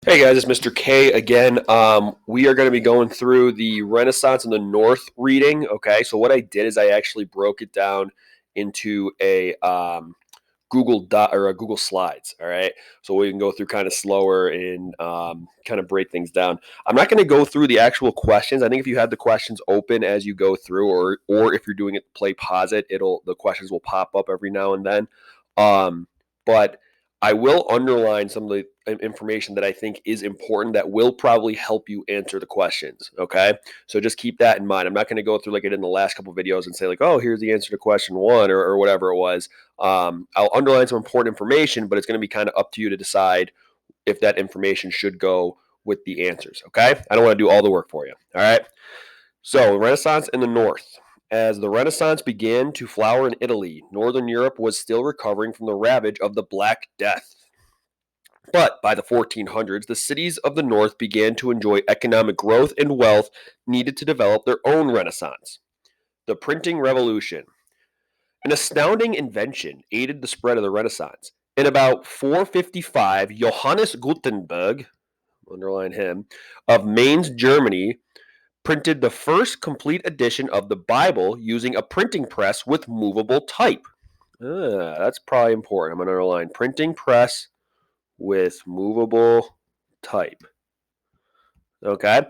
Hey guys, it's Mr. K again. We are going to be going through the Renaissance in the North reading. Okay, so what I did is I actually broke it down into a Google Doc or a Google Slides. All right, so we can go through kind of slower and kind of break things down. I'm not going to go through the actual questions. I think if you have the questions open as you go through, or if you're doing it, pause it. The questions will pop up every now and then. But I will underline some of the information that I think is important that will probably help you answer the questions. Okay. So just keep that in mind. I'm not going to go through like I did in the last couple of videos and say, like, oh, here's the answer to question one or whatever it was. I'll underline some important information, but it's going to be kind of up to you to decide if that information should go with the answers. Okay. I don't want to do all the work for you. All right. So, Renaissance in the North. As the Renaissance began to flower in Italy, Northern Europe was still recovering from the ravage of the Black Death. But by the 1400s, the cities of the North began to enjoy economic growth and wealth needed to develop their own Renaissance. The printing revolution. An astounding invention aided the spread of the Renaissance. In about 455, Johannes Gutenberg, underline him, of Mainz, Germany, printed the first complete edition of the Bible using a printing press with movable type. That's probably important. I'm going to underline printing press with movable type. Okay.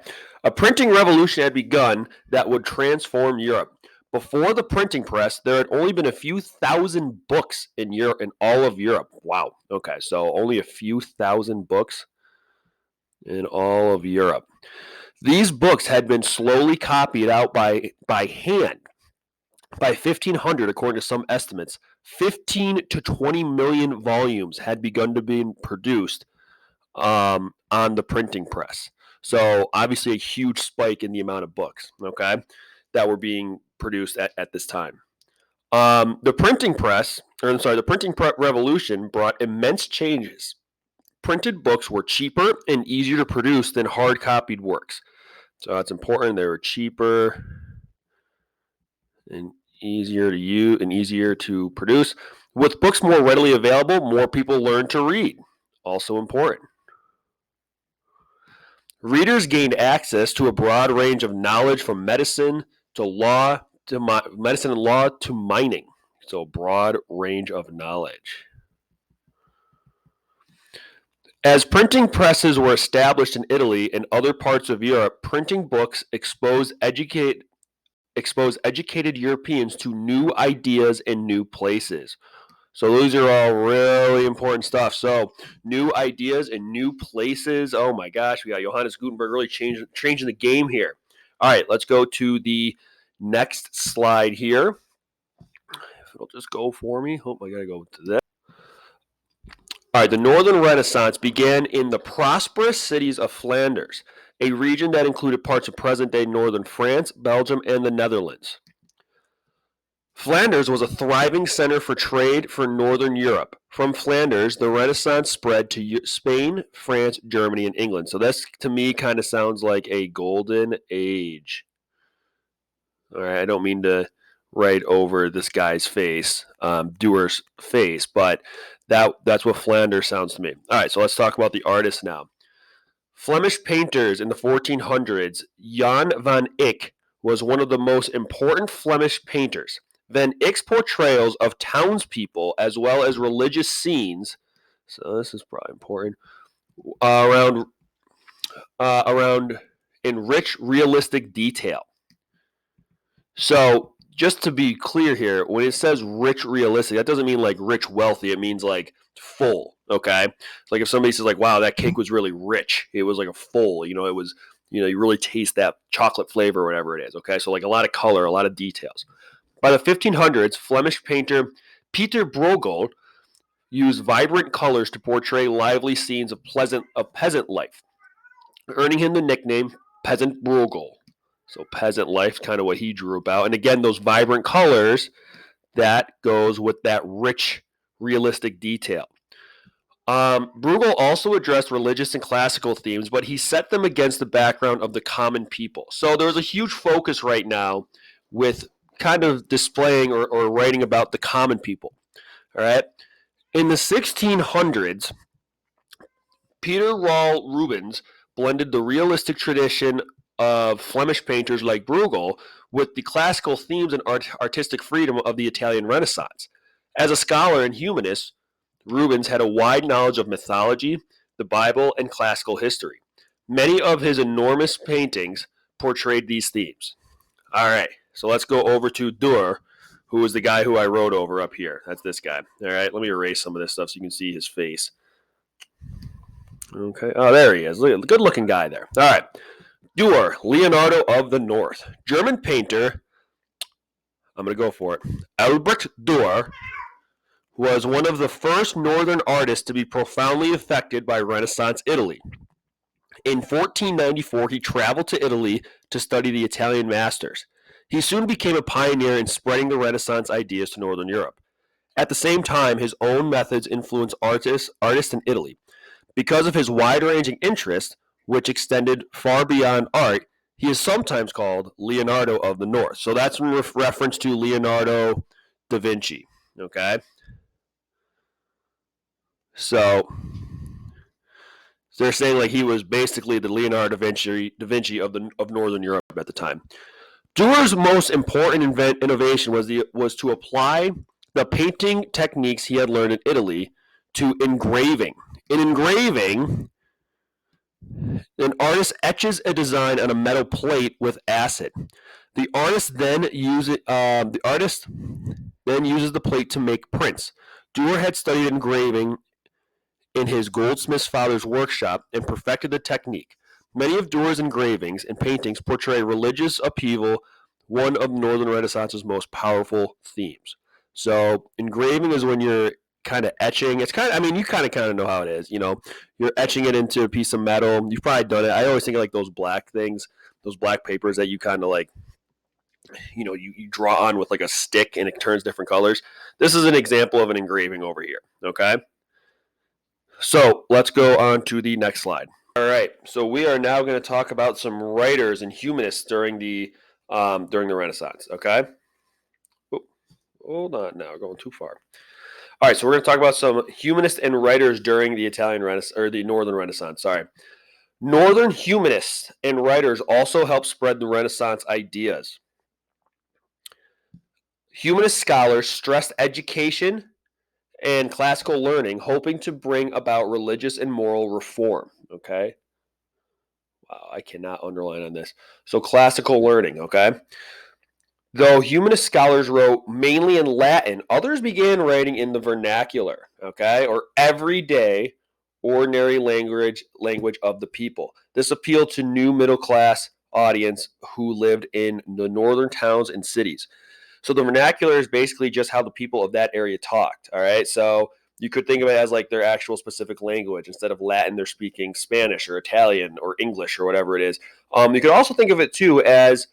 A printing revolution had begun that would transform Europe. Before the printing press, there had only been a few thousand books in Europe, in all of Europe. Wow. Okay, so only a few thousand books in all of Europe. These books had been slowly copied out by hand. By 1500, according to some estimates, 15 to 20 million volumes had begun to be produced on the printing press. So obviously a huge spike in the amount of books, okay, that were being produced at this time. The printing press, or I'm sorry, the printing revolution brought immense changes. Printed books were cheaper and easier to produce than hard copied works. So that's important. They were cheaper and easier to use and easier to produce. With books more readily available, more people learned to read. Also important. Readers gained access to a broad range of knowledge from medicine to law to medicine and law to mining. So a broad range of knowledge. As printing presses were established in Italy and other parts of Europe, printing books exposed educated Europeans to new ideas and new places. So those are all really important stuff. So new ideas and new places. Oh my gosh, we got Johannes Gutenberg really changing the game here. All right, let's go to the next slide here. If it'll just go for me. Hope I gotta go to that. All right, the Northern Renaissance began in the prosperous cities of Flanders, a region that included parts of present-day northern France, Belgium, and the Netherlands. Flanders was a thriving center for trade for Northern Europe. From Flanders, the Renaissance spread to Spain, France, Germany, and England. So this, to me, kind of sounds like a golden age. All right, I don't mean to write over this guy's face, Dewar's face, but that's what Flanders sounds to me. All right, so let's talk about the artists now. Flemish painters in the 1400s, Jan van Eyck was one of the most important Flemish painters. Van Eyck's portrayals of townspeople as well as religious scenes, so this is probably important, around in rich, realistic detail. So just to be clear here, when it says rich, realistic, that doesn't mean like rich, wealthy. It means like full. Okay, like if somebody says like, "Wow, that cake was really rich," it was like a full. It was. You really taste that chocolate flavor or whatever it is. Okay, so like a lot of color, a lot of details. By the 1500s, Flemish painter Peter Bruegel used vibrant colors to portray lively scenes of peasant life, earning him the nickname Peasant Bruegel. So peasant life, kind of what he drew about. And again, those vibrant colors, that goes with that rich, realistic detail. Bruegel also addressed religious and classical themes, but he set them against the background of the common people. So there's a huge focus right now with kind of displaying or writing about the common people. All right. In the 1600s, Peter Raul Rubens blended the realistic tradition of Flemish painters like Bruegel with the classical themes and artistic freedom of the Italian Renaissance. As a scholar and humanist, Rubens had a wide knowledge of mythology, the Bible, and classical history. Many of his enormous paintings portrayed these themes. All right, so let's go over to Durer, who is the guy who I wrote over up here. That's this guy. All right, let me erase some of this stuff so you can see his face. Okay, oh, there he is. Good looking guy there. All right, Durer, Leonardo of the North. German painter, I'm going to go for it. Albrecht Durer was one of the first northern artists to be profoundly affected by Renaissance Italy. In 1494, he traveled to Italy to study the Italian masters. He soon became a pioneer in spreading the Renaissance ideas to Northern Europe. At the same time, his own methods influenced artists in Italy. Because of his wide-ranging interests, which extended far beyond art, he is sometimes called Leonardo of the North. So that's in reference to Leonardo da Vinci. Okay? So they're saying like he was basically the Leonardo da Vinci of Northern Europe at the time. Durer's most important innovation was to apply the painting techniques he had learned in Italy to engraving. In engraving, an artist etches a design on a metal plate with acid. The artist then uses the plate to make prints. Durer had studied engraving in his goldsmith's father's workshop and perfected the technique. Many of Durer's engravings and paintings portray religious upheaval, one of Northern Renaissance's most powerful themes. So engraving is when you're kind of etching. It's kind of, I mean, you kind of know how it is. You know, you're etching it into a piece of metal. You've probably done it. I always think of like those black things, those black papers that you kind of like, you know, you draw on with like a stick and it turns different colors. This is an example of an engraving over here. Okay. So let's go on to the next slide. All right, so we are now going to talk about some writers and humanists during the Renaissance. Okay, hold on, now we're going too far. All right, so we're going to talk about some humanists and writers during the Italian Renaissance or the Northern Renaissance. Sorry, Northern humanists and writers also helped spread the Renaissance ideas. Humanist scholars stressed education and classical learning, hoping to bring about religious and moral reform. Okay. Wow, I cannot underline on this. So classical learning, okay? Though humanist scholars wrote mainly in Latin, others began writing in the vernacular, okay, or everyday, ordinary language of the people. This appealed to new middle class audience who lived in the northern towns and cities. So the vernacular is basically just how the people of that area talked. All right. So you could think of it as like their actual specific language. Instead of Latin, they're speaking Spanish or Italian or English or whatever it is. You could also think of it too as,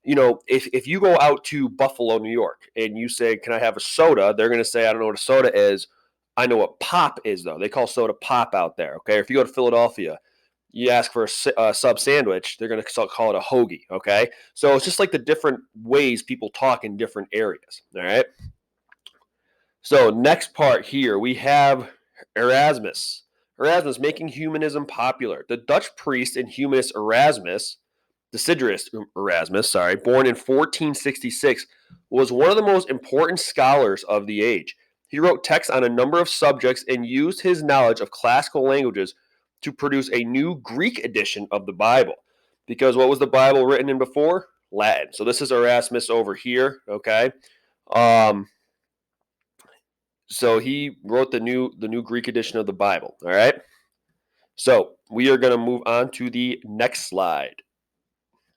you know, if you go out to Buffalo, New York, and you say, "Can I have a soda?" They're going to say, "I don't know what a soda is." I know what pop is, though. They call soda pop out there. Okay. Or if you go to Philadelphia, you ask for a sub sandwich, they're going to call it a hoagie. Okay. So it's just like the different ways people talk in different areas. All right. So next part here, we have Erasmus. Erasmus making humanism popular. The Dutch priest and humanist Erasmus, Desiderius Erasmus, born in 1466, was one of the most important scholars of the age. He wrote texts on a number of subjects and used his knowledge of classical languages to produce a new Greek edition of the Bible. Because what was the Bible written in before? Latin. So this is Erasmus over here, okay? So he wrote the new Greek edition of the Bible, all right? So we are going to move on to the next slide.